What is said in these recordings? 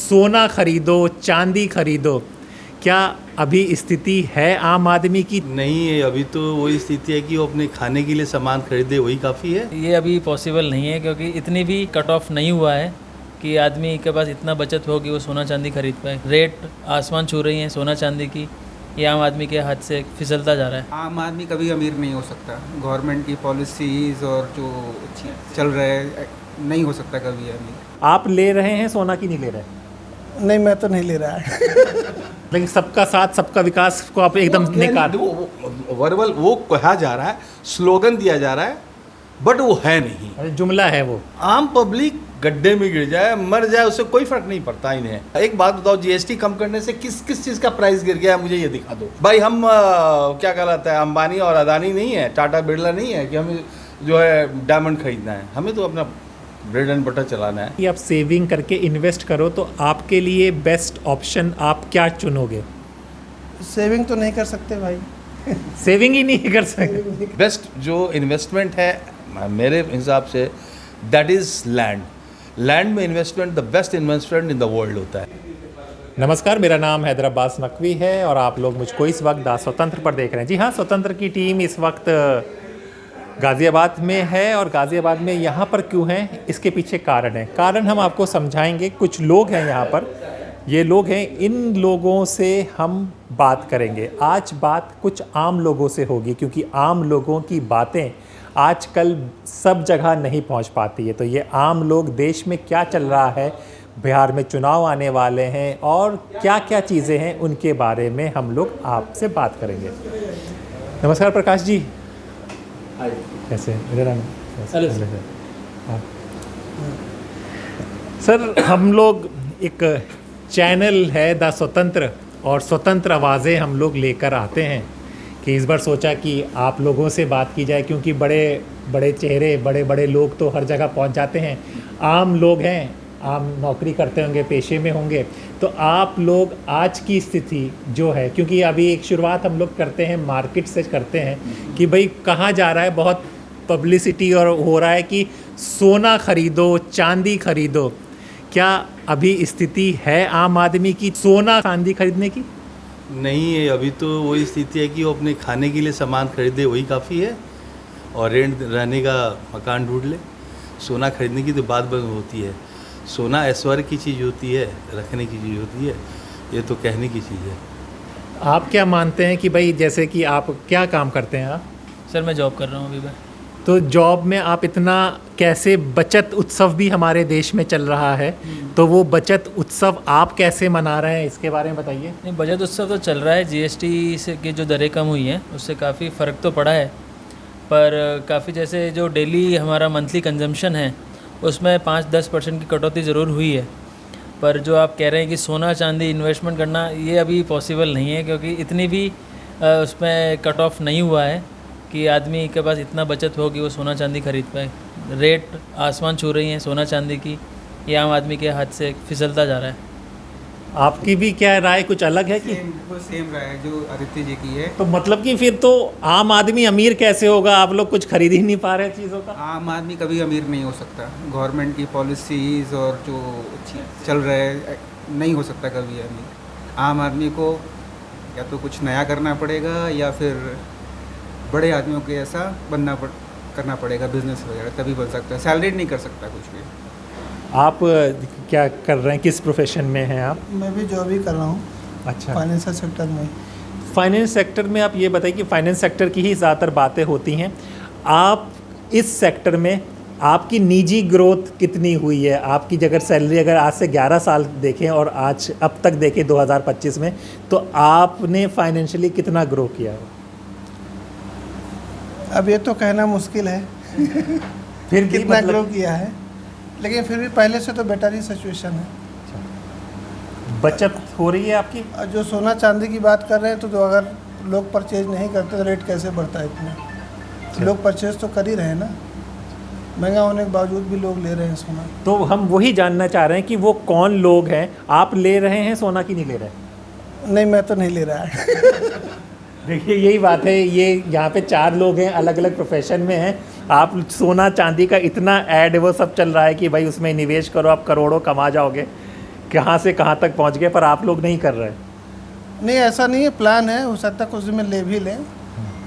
सोना खरीदो, चांदी खरीदो, क्या अभी स्थिति है आम आदमी की? नहीं है, अभी तो वही स्थिति है कि वो अपने खाने के लिए सामान खरीदे, वही काफ़ी है। ये अभी पॉसिबल नहीं है क्योंकि इतनी भी कट ऑफ नहीं हुआ है कि आदमी के पास इतना बचत हो कि वो सोना चांदी खरीद पाए। रेट आसमान छू रही हैं सोना चांदी की, ये आम आदमी के हाथ से फिसलता जा रहा है। आम आदमी कभी अमीर नहीं हो सकता। गवर्नमेंट की पॉलिसीज़ और जो चल रहा है नहीं हो सकता कभी अमीर। आप ले रहे हैं सोना की नहीं ले रहे? नहीं, मैं तो नहीं ले रहा है। लेकिन सबका साथ सबका विकास को आप एकदम निकाल। वर्बल वो कहा जा रहा है, स्लोगन दिया जा रहा है, बट वो है नहीं। जुमला है वो। आम पब्लिक गड्ढे में गिर जाए, मर जाए, उससे कोई फर्क नहीं पड़ता इन्हें। एक बात बताओ, जीएसटी कम करने से किस किस चीज़ का प्राइस गिर गया है, मुझे ये दिखा दो भाई। हम क्या कहलाता है, अंबानी और अदानी नहीं है, टाटा बिरला नहीं है कि हमें जो है डायमंड खरीदना है। हमें तो अपना ब्रेड एंड बटर चलाना है। कि आप सेविंग करके इन्वेस्ट करो तो आपके लिए बेस्ट ऑप्शन आप क्या चुनोगे? सेविंग तो नहीं कर सकते भाई। सेविंग ही नहीं कर सकते। बेस्ट जो इन्वेस्टमेंट है मेरे हिसाब से, दैट इज़ लैंड। लैंड में investment the best investment in the world होता है। नमस्कार, मेरा नाम हैदर अब्बास नकवी है और आप लोग मुझको इस वक्त द स्वतंत्र पर देख रहे हैं। जी हाँ, स्वतंत्र की टीम इस वक्त गाज़ियाबाद में है और गाज़ियाबाद में यहाँ पर क्यों है, इसके पीछे कारण है। कारण हम आपको समझाएंगे। कुछ लोग हैं यहाँ पर, ये लोग हैं, इन लोगों से हम बात करेंगे। आज बात कुछ आम लोगों से होगी क्योंकि आम लोगों की बातें आजकल सब जगह नहीं पहुँच पाती है। तो ये आम लोग, देश में क्या चल रहा है, बिहार में चुनाव आने वाले हैं और क्या क्या चीज़ें हैं, उनके बारे में हम लोग आपसे बात करेंगे। नमस्कार प्रकाश जी। कैसे? मेरा नाम सर, हम लोग एक चैनल है द स्वतंत्र और स्वतंत्र आवाज़ें हम लोग लेकर आते हैं कि इस बार सोचा कि आप लोगों से बात की जाए क्योंकि बड़े बड़े चेहरे, बड़े बड़े लोग तो हर जगह पहुंच जाते हैं। आम लोग हैं, आम नौकरी करते होंगे, पेशे में होंगे, तो आप लोग आज की स्थिति जो है, क्योंकि अभी एक शुरुआत हम लोग करते हैं मार्केट से करते हैं कि भाई कहाँ जा रहा है, बहुत पब्लिसिटी और हो रहा है कि सोना खरीदो, चांदी खरीदो, क्या अभी स्थिति है आम आदमी की सोना चांदी खरीदने की? नहीं है, अभी तो वही स्थिति है कि वो अपने खाने के लिए सामान खरीदे, वही काफ़ी है, और रेंट रहने का मकान ढूंढ ले। सोना खरीदने की तो बात बंद होती है। सोना ऐश्वर्य की चीज़ होती है, रखने की चीज़ होती है, ये तो कहने की चीज़ है। आप क्या मानते हैं कि भाई, जैसे कि आप क्या काम करते हैं आप? सर मैं जॉब कर रहा हूँ अभी मैं। तो जॉब में आप इतना कैसे, बचत उत्सव भी हमारे देश में चल रहा है, तो वो बचत उत्सव आप कैसे मना रहे हैं, इसके बारे में बताइए। नहीं, बचत उत्सव तो चल रहा है। जीएसटी से की जो दरें कम हुई हैं उससे काफ़ी फ़र्क तो पड़ा है, पर काफ़ी जैसे जो डेली हमारा मंथली कंजम्पशन है उसमें 5-10% की कटौती ज़रूर हुई है। पर जो आप कह रहे हैं कि सोना चांदी इन्वेस्टमेंट करना, ये अभी पॉसिबल नहीं है क्योंकि इतनी भी उसमें कट ऑफ नहीं हुआ है कि आदमी के पास इतना बचत हो कि वो सोना चांदी खरीद पाए। रेट आसमान छू रही हैं सोना चांदी की, ये आम आदमी के हाथ से फिसलता जा रहा है। आपकी भी क्या राय कुछ अलग है कि? सेम राय है जो आदित्य जी की है। तो मतलब कि फिर तो आम आदमी अमीर कैसे होगा? आप लोग कुछ खरीद ही नहीं पा रहे चीज़ों का। आम आदमी कभी अमीर नहीं हो सकता। गवर्नमेंट की पॉलिसीज़ और जो चल रहा है नहीं हो सकता कभी अमीर। आम आदमी को या तो कुछ नया करना पड़ेगा या फिर बड़े आदमियों के ऐसा करना पड़ेगा, बिजनेस वगैरह, तभी बन सकता है। सैलरीड नहीं कर सकता कुछ भी। आप क्या कर रहे हैं, किस प्रोफेशन में हैं आप? मैं भी जॉब ही कर रहा हूँ। अच्छा, फाइनेंशियल सेक्टर में। फाइनेंस सेक्टर में। आप ये बताइए कि फाइनेंस सेक्टर की ही ज़्यादातर बातें होती हैं। आप इस सेक्टर में आपकी निजी ग्रोथ कितनी हुई है? आपकी अगर सैलरी अगर आज से 11 साल देखें और आज अब तक देखें 2025 में, तो आपने फाइनेंशियली कितना ग्रो किया है? अब ये तो कहना मुश्किल है फिर कितना ग्रो किया है, लेकिन फिर भी पहले से तो बेटर ही सिचुएशन है। बचत हो रही है आपकी? और जो सोना चांदी की बात कर रहे हैं, तो अगर लोग परचेज नहीं करते तो रेट कैसे बढ़ता है इतना? लोग परचेज तो कर ही रहे हैं ना, महंगा होने के बावजूद भी लोग ले रहे हैं सोना। तो हम वही जानना चाह रहे हैं कि वो कौन लोग हैं। आप ले रहे हैं सोना कि नहीं ले रहे? नहीं, मैं तो नहीं ले रहा है। देखिए, यही बात है। ये यहाँ पे 4 लोग हैं, अलग अलग प्रोफेशन में हैं। आप सोना चांदी का इतना ऐड वो सब चल रहा है कि भाई उसमें निवेश करो, आप करोड़ों कमा जाओगे। कहाँ से कहाँ तक पहुँच गए, पर आप लोग नहीं कर रहे। नहीं ऐसा नहीं है, प्लान है, हो सकता है कुछ दिन में ले भी लें,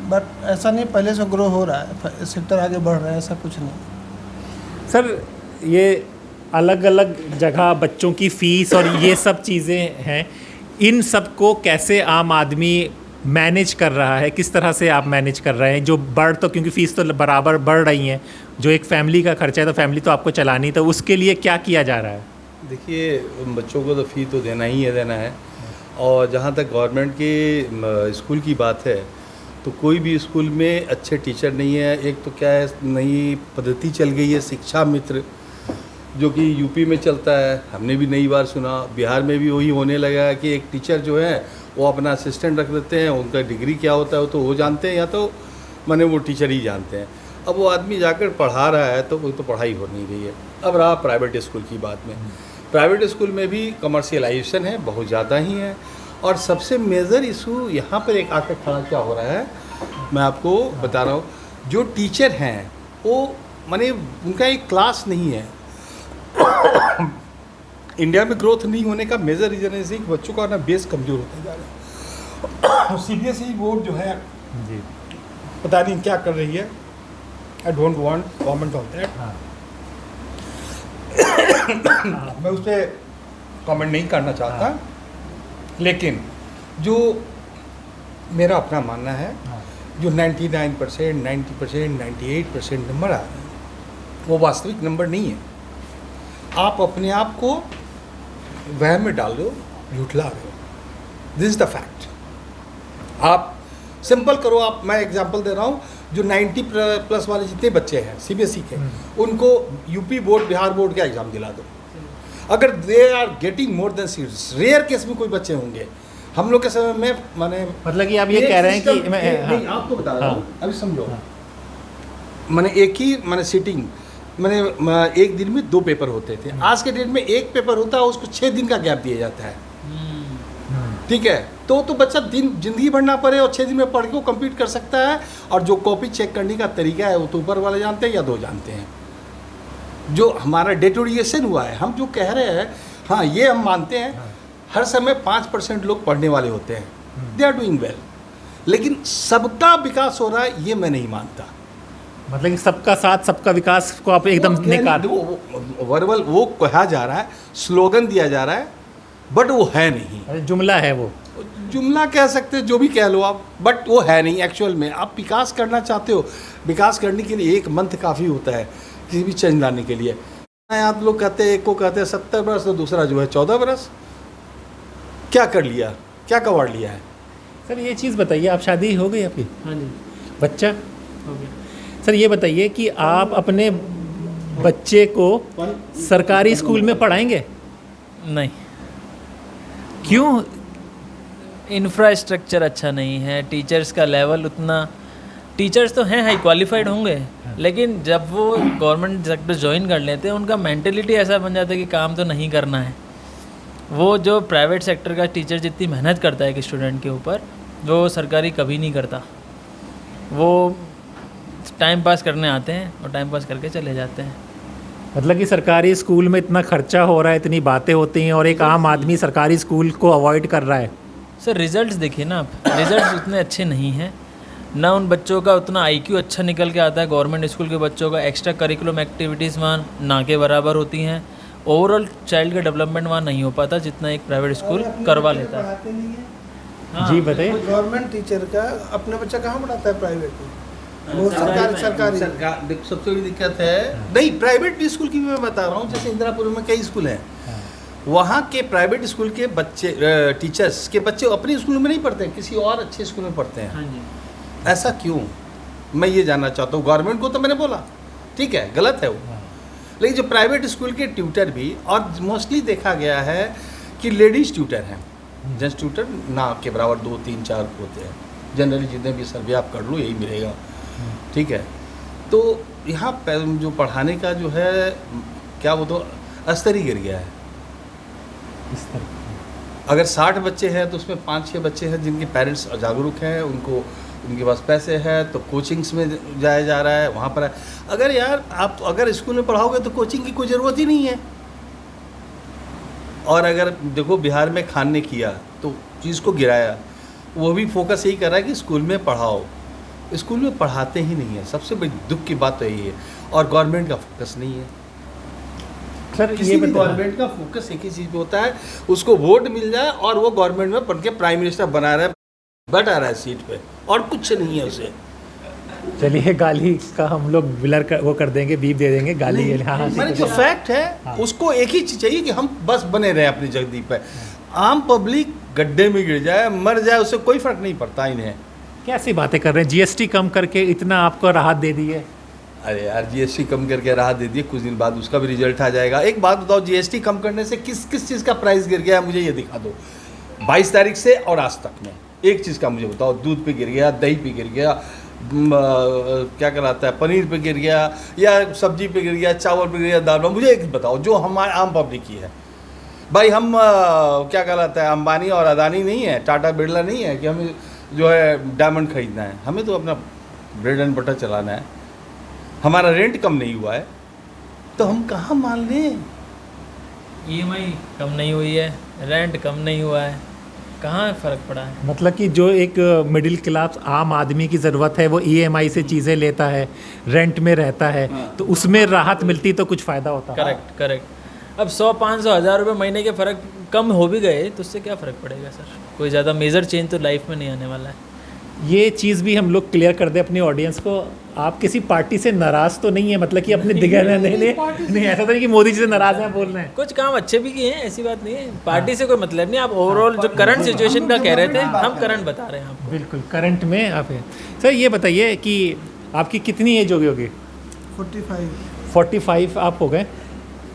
बट ऐसा नहीं, पहले से ग्रो हो रहा है, सेक्टर आगे बढ़ रहा है, ऐसा कुछ नहीं। सर ये अलग अलग जगह बच्चों की फ़ीस और ये सब चीज़ें हैं, इन सब को कैसे आम आदमी मैनेज कर रहा है, किस तरह से आप मैनेज कर रहे हैं? जो बढ़ तो, क्योंकि फ़ीस तो बराबर बढ़ रही हैं, जो एक फैमिली का खर्चा है तो फैमिली तो आपको चलानी, तो उसके लिए क्या किया जा रहा है? देखिए, बच्चों को तो फ़ी तो देना ही है, देना है। और जहाँ तक गवर्नमेंट के स्कूल की बात है, तो कोई भी स्कूल में अच्छे टीचर नहीं है। एक तो क्या है, नई पद्धति चल गई है शिक्षा मित्र, जो कि यूपी में चलता है, हमने भी नई बार सुना। बिहार में भी वही होने लगा है कि एक टीचर जो है वो अपना असिस्टेंट रख देते हैं, उनका डिग्री क्या होता है वो तो वो जानते हैं, या तो माने वो टीचर ही जानते हैं। अब वो आदमी जाकर पढ़ा रहा है तो वो तो पढ़ाई हो नहीं रही है। अब रहा प्राइवेट स्कूल की बात में, प्राइवेट स्कूल में भी कमर्शियलाइजेशन है, बहुत ज़्यादा ही है। और सबसे मेजर इशू यहाँ पर एक आकर खड़ा क्या हो रहा है, मैं आपको बता रहा हूँ, जो टीचर हैं वो माने उनका एक क्लास नहीं है। इंडिया में ग्रोथ नहीं होने का मेजर रीज़न है कि बच्चों का ना बेस कमज़ोर होता जा रहा है। सीबीएसई बोर्ड जो है जी, पता नहीं क्या कर रही है। आई don't want comment on that. मैं उस पर कमेंट नहीं करना चाहता, लेकिन जो मेरा अपना मानना है, जो 99%, 90%, 98% नंबर आ रहे हैं वो वास्तविक नंबर नहीं है। आप अपने आप को वहम में डाल रहे हो, झूठला रहे हो। This is the fact. आप सिंपल करो, आप, मैं एग्जांपल दे रहा हूँ, जो 90 प्लस वाले जितने बच्चे हैं सीबीएसई के, उनको यूपी बोर्ड, बिहार बोर्ड का एग्ज़ाम दिला दो। अगर they are getting more than seats, rare case में कोई बच्चे होंगे। हम लोग के समय में माने, मतलब कि आप ये कह रहे हैं कि मैं नहीं, आपको बता रहा हूँ, अभी समझो। मैंने एक ही मैंने सीटिंग, मैंने एक दिन में 2 पेपर होते थे। आज के डेट में एक पेपर होता है, उसको 6 दिन का गैप दिया जाता है। ठीक है, तो बच्चा जिंदगी भर ना पढ़े और 6 दिन में पढ़ के वो कम्पीट कर सकता है। और जो कॉपी चेक करने का तरीका है वो तो ऊपर वाले जानते हैं या 2 जानते हैं। जो हमारा डेटोरिएशन हुआ है, हम जो कह रहे हैं, हाँ ये हम मानते हैं, हर समय 5% लोग पढ़ने वाले होते हैं, दे आर डूइंग वेल, लेकिन सबका विकास हो रहा है ये मैं नहीं मानता। मतलब कि सबका साथ सबका विकास को आप एकदम निकाल, वर्बल वो कहा जा रहा है, स्लोगन दिया जा रहा है, बट वो है नहीं। जुमला है वो, जुमला कह सकते हैं, जो भी कह लो आप, बट वो है नहीं एक्चुअल में। आप विकास करना चाहते हो, विकास करने के लिए 1 मंथ काफ़ी होता है किसी भी चेंज लाने के लिए। आप लोग कहते हैं, एक को कहते हैं 70 बरस, तो दूसरा जो है 14 बरस। क्या कर लिया, क्या कवाड़ लिया है? सर ये चीज़ बताइए, आप शादी हो गई आपकी? हाँ जी, बच्चा? हो गया। सर ये बताइए कि आप अपने बच्चे को सरकारी स्कूल में पढ़ाएंगे? नहीं, क्यों? इंफ्रास्ट्रक्चर अच्छा नहीं है, टीचर्स का लेवल उतना, टीचर्स तो हैं हाई क्वालिफाइड होंगे, लेकिन जब वो गवर्नमेंट सेक्टर ज्वाइन कर लेते हैं उनका मेंटेलिटी ऐसा बन जाता है कि काम तो नहीं करना है। वो जो प्राइवेट सेक्टर का टीचर जितनी मेहनत करता है एक स्टूडेंट के ऊपर, वो सरकारी कभी नहीं करता। वो टाइम पास करने आते हैं और टाइम पास करके चले जाते हैं। मतलब कि सरकारी स्कूल में इतना खर्चा हो रहा है, इतनी बातें होती हैं, और एक आम आदमी सरकारी स्कूल को अवॉइड कर रहा है। सर रिजल्ट्स देखिए ना आप, रिजल्ट्स उतने अच्छे नहीं हैं, ना उन बच्चों का उतना आईक्यू अच्छा निकल के आता है। गवर्नमेंट स्कूल के बच्चों का एक्स्ट्रा करिकुलम एक्टिविटीज़ वहाँ ना के बराबर होती हैं। ओवरऑल चाइल्ड का डेवलपमेंट वहाँ नहीं हो पाता जितना एक प्राइवेट स्कूल करवा लेता है। पढ़ाते नहीं है। हाँ, जी बताइए। गवर्नमेंट टीचर का अपना बच्चा कहाँ पढ़ाता है प्राइवेट में? वो सरकारी सबसे बड़ी दिक्कत है, नहीं प्राइवेट स्कूल की भी मैं बता रहा हूँ। जैसे इंदिरापुर में कई स्कूल हैं, वहाँ के प्राइवेट स्कूल के बच्चे, टीचर्स के बच्चे अपने स्कूल में नहीं पढ़ते हैं, किसी और अच्छे स्कूल में पढ़ते हैं। हाँ जी, ऐसा क्यों, मैं ये जानना चाहता हूँ। गवर्नमेंट को तो मैंने बोला ठीक है, गलत है वो, लेकिन जो प्राइवेट स्कूल के ट्यूटर भी, और मोस्टली देखा गया है कि लेडीज़ ट्यूटर हैं, जेंट्स ट्यूटर ना के बराबर 2, 3, 4 होते हैं जनरली। जितने भी सर्वे आप कर लो यही मिलेगा, ठीक है। तो यहाँ जो पढ़ाने का जो है क्या वो तो स्तर ही गिर गया है। अगर 60 बच्चे हैं तो उसमें 5-6 बच्चे हैं जिनके पेरेंट्स जागरूक हैं, उनके पास पैसे हैं, तो कोचिंग्स में जाया जा रहा है, वहाँ पर है। अगर यार आप अगर स्कूल में पढ़ाओगे तो कोचिंग की कोई ज़रूरत ही नहीं है। और अगर देखो बिहार में खान ने किया तो चीज़ को गिराया, वो भी फोकस यही कर रहा है कि स्कूल में पढ़ाओ। स्कूल में पढ़ाते ही नहीं है, सबसे बड़ी दुख की बात तो यही है। और गवर्नमेंट का फोकस नहीं है। सर किसी ये भी बताइए, गवर्नमेंट का फोकस एक ही चीज़ पे होता है, उसको वोट मिल जाए और वो गवर्नमेंट में पढ़ के प्राइम मिनिस्टर बना रहा है, बैठा रहा है सीट पे, और कुछ नहीं है उसे। चलिए गाली का हम लोग ब्लर कर, वो कर देंगे, बीप दे देंगे गाली। हाँ हाँ मैंने जो फैक्ट है उसको एक ही चीज़ चाहिए कि हम बस बने रहें अपनी जगदी पे। आम पब्लिक गड्ढे में गिर जाए, मर जाए, उससे कोई फर्क नहीं पड़ता इन्हें। कैसी बातें कर रहे हैं, जीएसटी कम करके इतना आपको राहत दे दी है। अरे यार, जीएसटी कम करके राहत दे दिए, कुछ दिन बाद उसका भी रिजल्ट आ जाएगा। एक बात बताओ, जीएसटी कम करने से किस किस चीज़ का प्राइस गिर गया है, मुझे ये दिखा दो 22 तारीख से और आज तक में। एक चीज़ का मुझे बताओ, दूध पे गिर गया, दही पे गिर गया, क्या कहलाता है, पनीर पे गिर गया, या सब्जी पे गिर गया, चावल पे गिर गया, दाल पे। मुझे एक बताओ जो हमारे आम पब्लिक की है। भाई हम क्या कहलाता है, अंबानी और अदानी नहीं है, टाटा बिरला नहीं है कि हमें जो है डायमंड खरीदना है। हमें तो अपना ब्रेड एंड बटर चलाना है। हमारा रेंट कम नहीं हुआ है तो हम कहाँ मान लें। EMI कम नहीं हुई है, रेंट कम नहीं हुआ है, कहाँ फ़र्क पड़ा है? मतलब कि जो एक मिडिल क्लास आम आदमी की ज़रूरत है वो EMI से चीज़ें लेता है, रेंट में रहता है, तो उसमें राहत मिलती तो कुछ फ़ायदा होता। Correct correct. अब 100, 500, 1000 रुपये महीने के फ़र्क कम हो भी गए तो उससे क्या फ़र्क पड़ेगा सर? कोई ज़्यादा मेजर चेंज तो लाइफ में नहीं आने वाला है। ये चीज़ भी हम लोग क्लियर कर दें अपनी ऑडियंस को। आप किसी पार्टी से नाराज़ तो नहीं है, मतलब कि अपने दिगर नहीं ऐसा तो नहीं कि मोदी जी से नाराज़ हैं बोल रहे हैं। कुछ काम अच्छे भी किए हैं, ऐसी बात नहीं है। पार्टी से कोई मतलब नहीं। आप ओवरऑल जो करंट सिचुएशन का कह रहे थे, हम करंट बता रहे हैं आपको। बिल्कुल करंट में आप हैं। सर ये बताइए कि आपकी कितनी एज होगी? 45। 45 आप हो गए।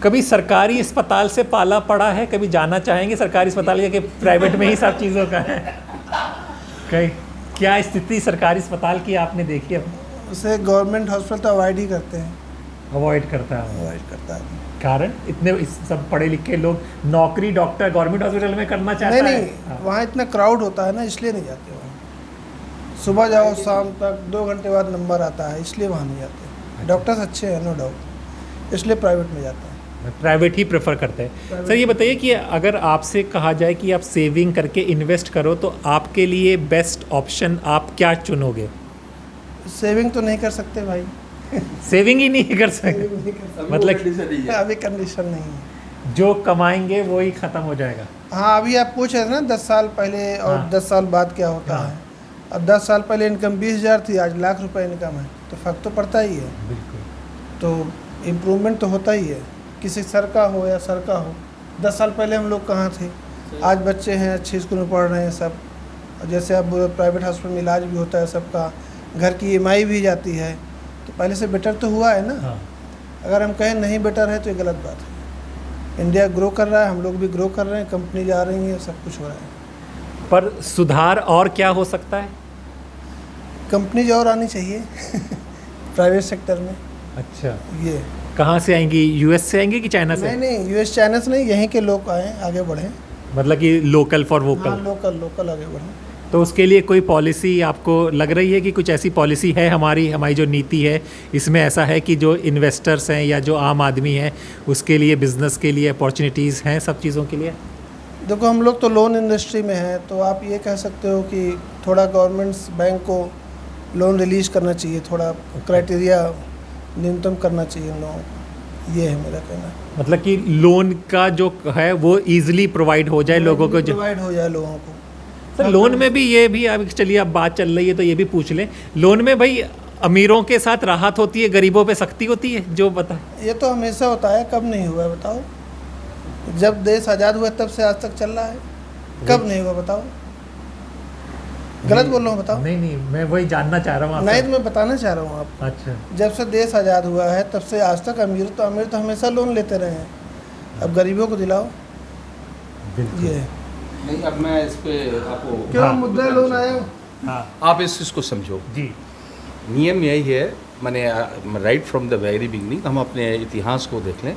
कभी सरकारी अस्पताल से पाला पड़ा है? कभी जाना चाहेंगे सरकारी अस्पताल या कि प्राइवेट में ही सब चीज़ों का है? कहीं क्या स्थिति सरकारी अस्पताल की आपने देखी है? उसे गवर्नमेंट हॉस्पिटल तो अवॉइड ही करते हैं, अवॉइड करता है। अवॉइड करता है। कारण इतने सब पढ़े लिखे लोग नौकरी डॉक्टर गवर्नमेंट हॉस्पिटल में करना चाहते हैं। नहीं, वहाँ इतना क्राउड होता है ना, इसलिए नहीं जाते वहाँ। सुबह जाओ शाम तक 2 घंटे बाद नंबर आता है, इसलिए वहाँ नहीं जाते। डॉक्टर्स अच्छे हैं नो डाउट, इसलिए प्राइवेट में जाते हैं। प्राइवेट ही प्रेफर करते हैं। सर ये बताइए कि अगर आपसे कहा जाए कि आप सेविंग करके इन्वेस्ट करो तो आपके लिए बेस्ट ऑप्शन आप क्या चुनोगे? सेविंग तो नहीं कर सकते भाई, सेविंग ही नहीं कर सकते, मतलब अभी कंडीशन नहीं है। जो कमाएंगे वो ही ख़त्म हो जाएगा। हाँ, अभी आप पूछ रहे थे ना 10 साल पहले और हाँ। 10 साल बाद क्या होता है। अब 10 साल पहले इनकम 20,000 थी, आज लाख रुपए इनकम है, तो फ़र्क तो पड़ता ही है। बिल्कुल। तो इम्प्रूवमेंट तो होता ही है, किसी सर का हो या सर का हो। 10 साल पहले हम लोग कहाँ थे, आज बच्चे हैं अच्छे स्कूल में पढ़ रहे हैं सब। और जैसे अब प्राइवेट हॉस्पिटल में इलाज भी होता है सबका, घर की EMI भी जाती है, तो पहले से बेटर तो हुआ है ना। हाँ। अगर हम कहें नहीं बेटर है तो ये गलत बात है। इंडिया ग्रो कर रहा है, हम लोग भी ग्रो कर रहे हैं, कंपनी जा रही हैं, सब कुछ हो रहा है। पर सुधार और क्या हो सकता है? कंपनीज और आनी चाहिए प्राइवेट सेक्टर में। अच्छा, ये कहाँ से आएंगी? US से आएंगी कि चाइना से? नहीं, US चाइना से नहीं, यहीं के लोग आए, आगे बढ़े। मतलब कि लोकल फॉर हाँ, वोकल। लोकल आगे बढ़े। तो उसके लिए कोई पॉलिसी आपको लग रही है कि कुछ ऐसी पॉलिसी है हमारी जो नीति है इसमें ऐसा है कि जो इन्वेस्टर्स हैं या जो आम आदमी है उसके लिए, बिजनेस के लिए अपॉर्चुनिटीज़ हैं सब चीज़ों के लिए? देखो, हम लोग तो लोन इंडस्ट्री में हैं, तो आप ये कह सकते हो कि थोड़ा गवर्नमेंट्स बैंक को लोन रिलीज करना चाहिए, थोड़ा क्राइटेरिया न्यूनतम करना चाहिए उन लोगों को। ये है मेरा कहना। मतलब कि लोन का जो है वो ईजिली प्रोवाइड हो जाए लोगों को, जो प्रोवाइड हो जाए लोगों को। सर लोन में भी ये भी, अब चलिए अब बात चल रही है तो ये भी पूछ लें, लोन में भाई अमीरों के साथ राहत होती है, गरीबों पे सख्ती होती है, जो बता। ये तो हमेशा होता है, कब नहीं हुआ है बताओ? जब देश आज़ाद हुआ तब से आज तक चल रहा है, कब नहीं हुआ बताओ? गलत बोल रहा हूँ बताओ? नहीं, मैं वही जानना चाह रहा हूँ आपसे। नहीं, तो मैं बताना चाह रहा हूँ आपको। अच्छा, जब से देश आज़ाद हुआ है तब से आज तक अमीर तो हमेशा लोन लेते रहे हैं। अब गरीबों को दिलाओ, बिल्कुल। ये है। नहीं, अब मैं इस पे आपको क्यों हाँ। मुद्दा लोन आया? हाँ आप इस चीज़ को समझो। जी। नियम यही है, मैंने right from the very beginning, हम अपने इतिहास को देख लें,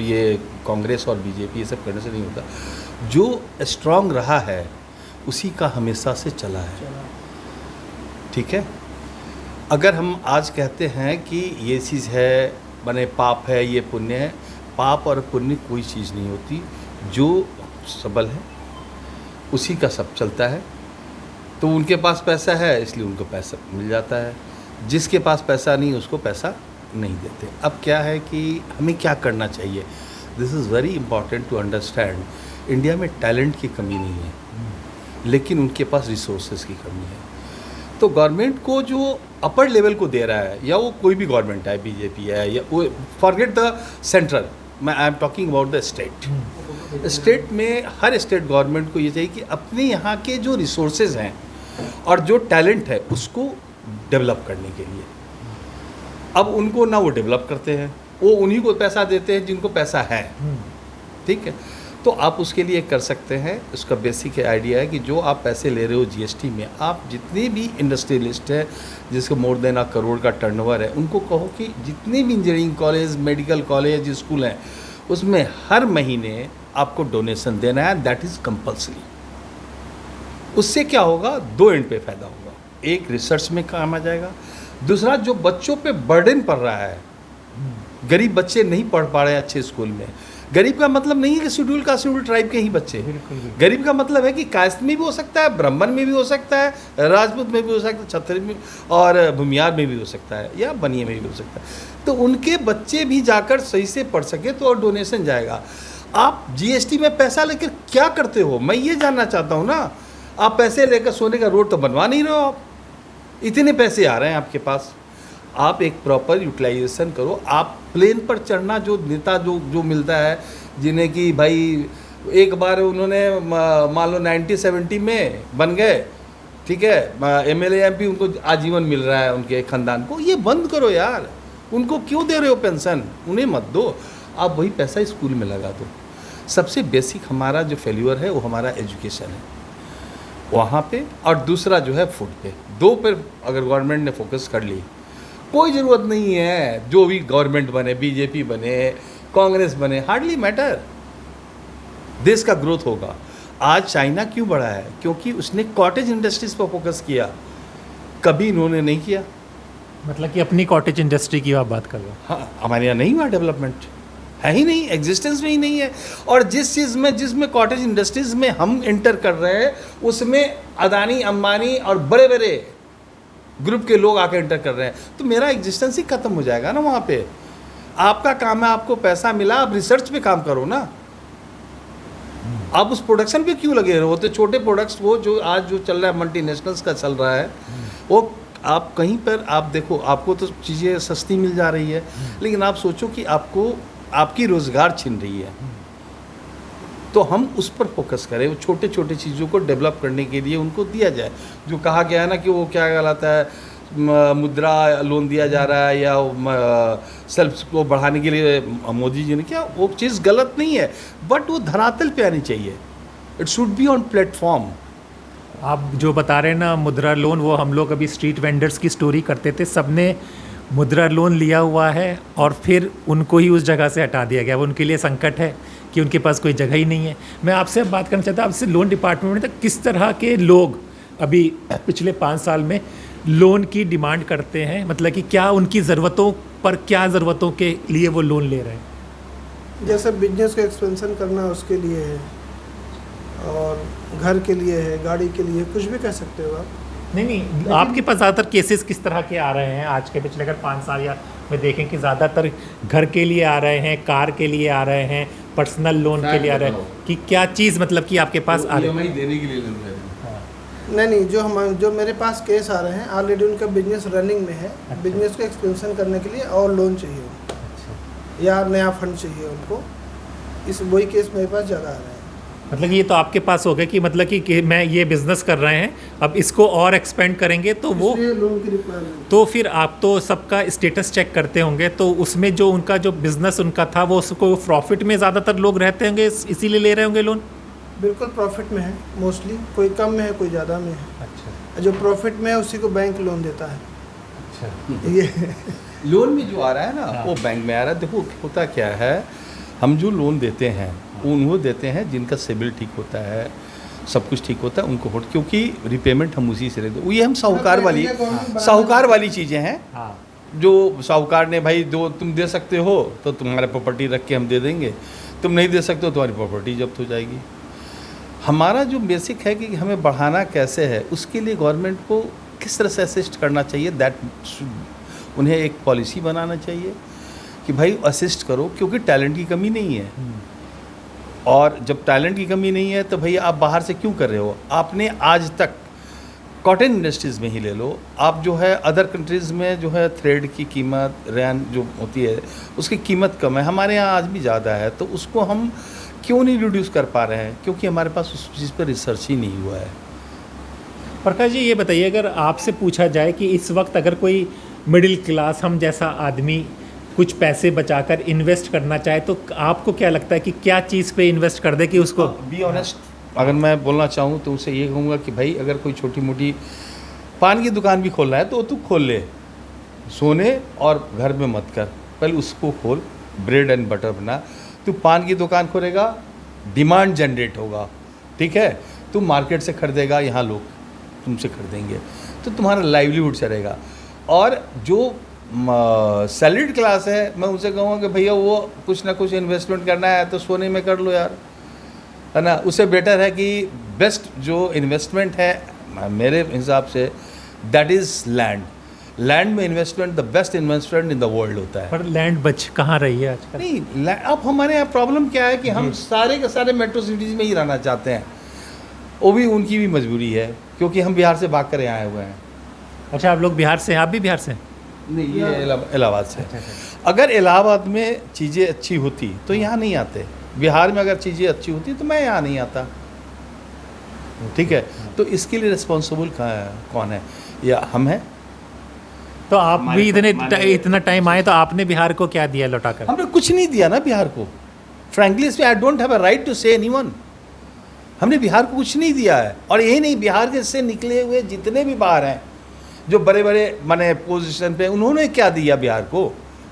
ये कांग्रेस और बीजेपी ये सब करने से नहीं होता। जो स्ट्रांग रहा है उसी का हमेशा से चला है, ठीक है। अगर हम आज कहते हैं कि ये चीज़ है, माने पाप है, ये पुण्य है, पाप और पुण्य कोई चीज़ नहीं होती। जो सबल है उसी का सब चलता है। तो उनके पास पैसा है इसलिए उनको पैसा मिल जाता है, जिसके पास पैसा नहीं उसको पैसा नहीं देते। अब क्या है कि हमें क्या करना चाहिए, this is very important to understand. India में टैलेंट की कमी नहीं है, लेकिन उनके पास रिसोर्सेज की कमी है। तो गवर्नमेंट को जो अपर लेवल को दे रहा है, या वो कोई भी गवर्नमेंट है, बीजेपी है या वो, फॉरगेट द सेंट्रल, मैं I am talking about the state. State में हर स्टेट गवर्नमेंट को ये चाहिए कि अपने यहाँ के जो रिसोर्सेज हैं और जो टैलेंट है उसको डेवलप करने के लिए, अब उनको ना वो डेवलप करते हैं, वो उन्हीं को पैसा देते हैं जिनको पैसा है। ठीक है, तो आप उसके लिए कर सकते हैं। उसका बेसिक आइडिया है कि जो आप पैसे ले रहे हो जीएसटी में, आप जितने भी इंडस्ट्रियलिस्ट है जिसको मोर देन $1 करोड़ का टर्नओवर है, उनको कहो कि जितने भी engineering college, medical college, school हैं, उसमें हर महीने आपको डोनेशन देना है, दैट इज़ कंपल्सरी। उससे क्या होगा, 2 एंड पे फ़ायदा होगा। एक, रिसर्च में काम आ जाएगा। दूसरा, जो बच्चों पे बर्डन पड़ रहा है, गरीब बच्चे नहीं पढ़ पा रहे अच्छे स्कूल में। गरीब का मतलब नहीं है कि शेड्यूल कास्ट शेड्यूल ट्राइब के ही बच्चे, गरीब का मतलब है कि कास्ट में भी हो सकता है, ब्राह्मण में भी हो सकता है, राजपूत में भी हो सकता है, छत्री में और भूमियार में भी हो सकता है, या बनिए में भी हो सकता है। तो उनके बच्चे भी जाकर सही से पढ़ सके तो और डोनेशन जाएगा। आप जीएसटी में पैसा लेकर क्या करते हो, मैं ये जानना चाहता हूँ ना। आप पैसे लेकर सोने का रोड तो बनवा नहीं रहे हो, आप इतने पैसे आ रहे हैं आपके पास, आप एक प्रॉपर यूटिलाइजेशन करो। आप प्लेन पर चढ़ना, जो नेता जो मिलता है, जिन्हें कि भाई एक बार उन्होंने मान लो 90-70 में बन गए, ठीक है, एमएलए एमपी, उनको आजीवन मिल रहा है उनके खानदान को। ये बंद करो यार, उनको क्यों दे रहे हो पेंशन, उन्हें मत दो। आप वही पैसा स्कूल में लगा दो। सबसे बेसिक हमारा जो फेल्यूर है वो हमारा एजुकेशन है वहाँ पे, और दूसरा जो है फूड पे। 2 पर अगर गवर्नमेंट ने फोकस कर ली, कोई ज़रूरत नहीं है जो भी गवर्नमेंट बने, बीजेपी बने, कांग्रेस बने, हार्डली मैटर, देश का ग्रोथ होगा। आज चाइना क्यों बढ़ा है, क्योंकि उसने कॉटेज इंडस्ट्रीज पर फोकस किया, कभी इन्होंने नहीं किया। मतलब कि अपनी कॉटेज इंडस्ट्री की आप बात कर रहे हो। हाँ, हमारे यहाँ नहीं हुआ डेवलपमेंट, है ही नहीं, एग्जिस्टेंस में ही नहीं है। और जिस चीज़ में, जिसमें कॉटेज इंडस्ट्रीज़ में हम इंटर कर रहे हैं, उसमें अदानी, अंबानी और बड़े बड़े ग्रुप के लोग आकर इंटर कर रहे हैं, तो मेरा एग्जिस्टेंस ही खत्म हो जाएगा ना वहाँ पे। आपका काम है, आपको पैसा मिला, आप रिसर्च पे काम करो ना। आप उस प्रोडक्शन पे क्यों लगे हो? तो छोटे प्रोडक्ट्स, वो जो आज जो चल रहा है, मल्टीनेशनल्स का चल रहा है, वो आप कहीं पर आप देखो, आपको तो चीज़ें सस्ती मिल जा रही है, लेकिन आप सोचो कि आपको आपकी रोज़गार छिन रही है। तो हम उस पर फोकस करें, वो छोटे छोटे चीज़ों को डेवलप करने के लिए उनको दिया जाए। जो कहा गया है ना कि वो क्या कहलाता है, मुद्रा लोन दिया जा रहा है, या सेल्फ को बढ़ाने के लिए मोदी जी ने क्या, वो चीज़ गलत नहीं है, बट वो धरातल पे आनी चाहिए। It should be on platform. आप जो बता रहे हैं ना मुद्रा लोन, वो हम लोग अभी स्ट्रीट वेंडर्स की स्टोरी करते थे, सबने मुद्रा लोन लिया हुआ है और फिर उनको ही उस जगह से हटा दिया गया। वो उनके लिए संकट है कि उनके पास कोई जगह ही नहीं है। मैं आपसे अब बात करना चाहता हूँ, आपसे लोन डिपार्टमेंट में तक किस तरह के लोग अभी पिछले 5 साल में लोन की डिमांड करते हैं, मतलब कि क्या उनकी ज़रूरतों पर, क्या ज़रूरतों के लिए वो लोन ले रहे हैं? जैसे बिजनेस का एक्सपेंशन करना उसके लिए है, और घर के लिए है, गाड़ी के लिए, कुछ भी कह सकते हो आप। नहीं, आपके पास ज़्यादातर केसेस किस तरह के आ रहे हैं आज के पिछले अगर 5 साल या में देखें कि ज़्यादातर घर के लिए आ रहे हैं, कार के लिए आ रहे हैं, पर्सनल लोन के लिए आ रहे हैं, कि क्या चीज़ मतलब कि आपके पास आ रही है? देने के लिए ले रहे हैं। नहीं, जो मेरे पास केस आ रहे हैं, ऑलरेडी उनका बिजनेस रनिंग में है। बिजनेस को एक्सपेंशन करने के लिए और लोन चाहिए उनको, या नया फंड चाहिए उनको। इस वही केस मेरे पास ज़्यादा आ रहे हैं। मतलब ये तो आपके पास हो गया कि मतलब कि मैं ये बिज़नेस कर रहे हैं, अब इसको और एक्सपेंड करेंगे तो वो लोन की रिक्वायरमेंट। तो फिर आप तो सबका स्टेटस चेक करते होंगे, तो उसमें जो उनका जो बिज़नेस उनका था, वो उसको प्रॉफिट में ज़्यादातर लोग रहते होंगे, इसीलिए ले रहे होंगे लोन। बिल्कुल प्रॉफिट में है मोस्टली, कोई कम में है, कोई ज़्यादा में है। अच्छा, जो प्रॉफिट में है उसी को बैंक लोन देता है। अच्छा, ये लोन में जो आ रहा है ना, वो बैंक में आ रहा है। देखो होता क्या है, हम जो लोन देते हैं उनको देते हैं जिनका सिबिल ठीक होता है, सब कुछ ठीक होता है, उनको होट, क्योंकि रिपेमेंट हम उसी से लेते हैं। ये हम साहूकार वाली चीज़ें हैं। जो साहूकार ने भाई, जो तुम दे सकते हो तो तुम्हारा प्रॉपर्टी रख के हम दे देंगे, तुम नहीं दे सकते हो तुम्हारी प्रॉपर्टी जब्त हो जाएगी। हमारा जो बेसिक है कि हमें बढ़ाना कैसे है, उसके लिए गवर्नमेंट को किस तरह से असिस्ट करना चाहिए, उन्हें एक पॉलिसी बनाना चाहिए कि भाई असिस्ट करो, क्योंकि टैलेंट की कमी नहीं है। और जब टैलेंट की कमी नहीं है तो भाई आप बाहर से क्यों कर रहे हो? आपने आज तक कॉटन इंडस्ट्रीज़ में ही ले लो, आप जो है अदर कंट्रीज़ में जो है थ्रेड की कीमत, रैन जो होती है उसकी कीमत कम है, हमारे यहाँ आज भी ज़्यादा है। तो उसको हम क्यों नहीं रिड्यूस कर पा रहे हैं? क्योंकि हमारे पास उस चीज़ पर रिसर्च ही नहीं हुआ है। प्रकाश जी, ये बताइए, अगर आपसे पूछा जाए कि इस वक्त अगर कोई मिडिल क्लास हम जैसा आदमी कुछ पैसे बचाकर इन्वेस्ट करना चाहे, तो आपको क्या लगता है कि क्या चीज़ पे इन्वेस्ट कर दे कि उसको? बी ऑनेस्ट, अगर मैं बोलना चाहूँ तो उसे ये कहूँगा कि भाई अगर कोई छोटी मोटी पान की दुकान भी खोलना है तो तू खोल ले, सोने और घर में मत कर, पहले उसको खोल, ब्रेड एंड बटर बना। तू पान की दुकान खोलेगा, डिमांड जनरेट होगा, ठीक है, तू मार्केट से खरीदेगा, यहाँ लोग तुमसे खरीदेंगे, तो तुम्हारा लाइवलीहुड चलेगा। और जो सैलरीड क्लास है, मैं उनसे कहूँगा कि भैया वो कुछ ना कुछ इन्वेस्टमेंट करना है तो सोने में कर लो यार, है ना। उससे बेटर है कि बेस्ट जो इन्वेस्टमेंट है मेरे हिसाब से दैट इज़ लैंड। लैंड में investment the best investment in the world होता है। पर लैंड बच कहाँ रही है आजकल? नहीं, अब हमारे यहाँ प्रॉब्लम क्या है कि हम सारे के सारे मेट्रो सिटीज़ में ही रहना चाहते हैं। वो भी उनकी भी मजबूरी है, क्योंकि हम बिहार से भाग कर यहाँ आए हुए हैं। अच्छा, आप लोग बिहार से हैं? आप भी बिहार से? नहीं, ये इलाहाबाद से। अगर इलाहाबाद में चीज़ें अच्छी होती तो यहाँ नहीं आते। बिहार में अगर चीज़ें अच्छी होती तो मैं यहाँ नहीं आता, ठीक है। तो इसके लिए रिस्पॉन्सिबल कौन है? या हम हैं। तो आप भी इतना टाइम आए तो आपने बिहार को क्या दिया लौटाकर? हमने कुछ नहीं दिया ना बिहार को। Frankly I don't have a right to say anyone. हमने बिहार को कुछ नहीं दिया है। और यही नहीं, बिहार के से निकले हुए जितने भी बाहर हैं जो बड़े बड़े माने पोजीशन पे, उन्होंने क्या दिया बिहार को?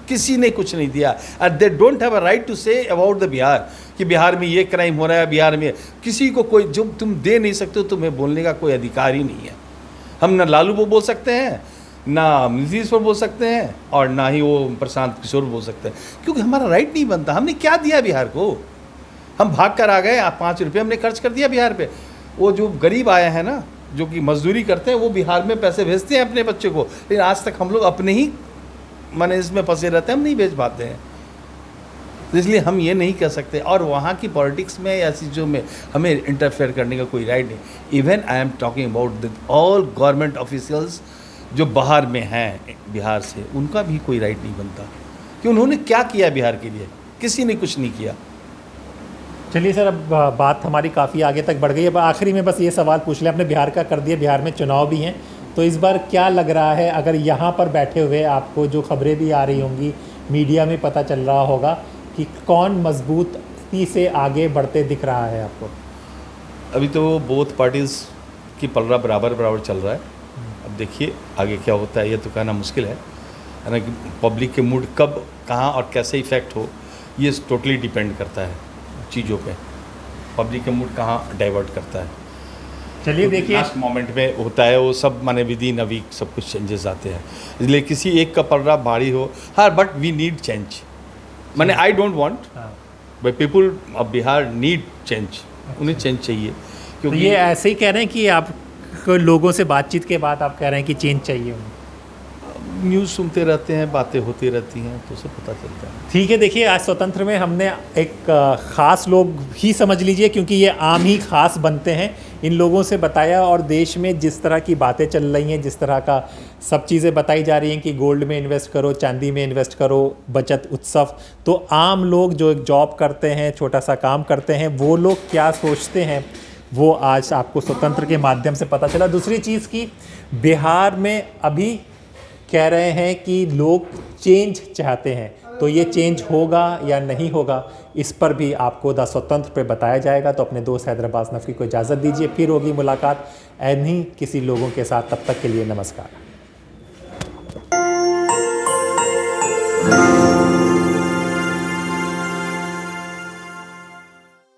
किसी ने कुछ नहीं दिया। And they don't have a right to say about the Bihar कि बिहार में ये क्राइम हो रहा है, बिहार में किसी को कोई जो तुम दे नहीं सकते हो, तुम्हें बोलने का कोई अधिकार ही नहीं है। हम ना लालू को बोल सकते हैं, ना नीतीश पर बोल सकते हैं, और ना ही वो प्रशांत किशोर बोल सकते हैं, क्योंकि हमारा राइट नहीं बनता। हमने क्या दिया बिहार को? हम भाग कर आ गए, 5 रुपये हमने खर्च कर दिया बिहार पे। वो जो गरीब आए हैं ना, जो कि मजदूरी करते हैं, वो बिहार में पैसे भेजते हैं अपने बच्चे को, लेकिन आज तक हम लोग अपने ही माने इसमें फंसे रहते हैं, हम नहीं भेज पाते हैं। इसलिए हम ये नहीं कह सकते। और वहाँ की पॉलिटिक्स में या चीज़ों में हमें इंटरफेयर करने का कोई राइट नहीं। Even I am talking about all government officials जो बाहर में हैं बिहार से, उनका भी कोई राइट नहीं बनता कि उन्होंने क्या किया बिहार के लिए। किसी ने कुछ नहीं किया। चलिए सर, अब बात हमारी काफ़ी आगे तक बढ़ गई। अब आखिरी में बस ये सवाल पूछ लें, आपने बिहार का कर दिया, बिहार में चुनाव भी हैं, तो इस बार क्या लग रहा है, अगर यहाँ पर बैठे हुए आपको जो खबरें भी आ रही होंगी, मीडिया में पता चल रहा होगा कि कौन मजबूती से आगे बढ़ते दिख रहा है आपको? अभी तो बोथ पार्टीज़ की पलड़ा बराबर बराबर चल रहा है। अब देखिए आगे क्या होता है, ये तो कहना मुश्किल है ना, कि पब्लिक के मूड कब, कहाँ और कैसे इफ़ेक्ट हो, ये टोटली डिपेंड करता है चीज़ों पे। पब्लिक का मूड कहाँ डाइवर्ट करता है। चलिए देखिए, लास्ट मोमेंट में होता है वो सब, माने विद इन अ वीक सब कुछ चेंजेस आते हैं। इसलिए किसी एक का पलड़ा भारी हो, हाँ, बट वी नीड चेंज। माने I don't want, but people of Bihar need change. उन्हें चेंज चाहिए, तो क्योंकि ये ऐसे ही कह रहे हैं कि आप लोगों से बातचीत के बाद आप कह रहे हैं कि चेंज चाहिए उन्हें? न्यूज़ सुनते रहते हैं, बातें होती रहती हैं, तो उसे पता चलता है। ठीक है। देखिए, आज स्वतंत्र में हमने एक ख़ास लोग ही समझ लीजिए, क्योंकि ये आम ही ख़ास बनते हैं, इन लोगों से बताया। और देश में जिस तरह की बातें चल रही हैं, जिस तरह का सब चीज़ें बताई जा रही हैं कि गोल्ड में इन्वेस्ट करो, चांदी में इन्वेस्ट करो, बचत उत्सव, तो आम लोग जो एक जॉब करते हैं, छोटा सा काम करते हैं, वो लोग क्या सोचते हैं, वो आज आपको स्वतंत्र के माध्यम से पता चला। दूसरी चीज़ की, बिहार में अभी कह रहे हैं कि लोग चेंज चाहते हैं, तो ये चेंज होगा या नहीं होगा, इस पर भी आपको द स्वतंत्र पे बताया जाएगा। तो अपने दोस्त हैदराबाद नकवी को इजाज़त दीजिए, फिर होगी मुलाकात इन्हीं किसी लोगों के साथ। तब तक के लिए नमस्कार।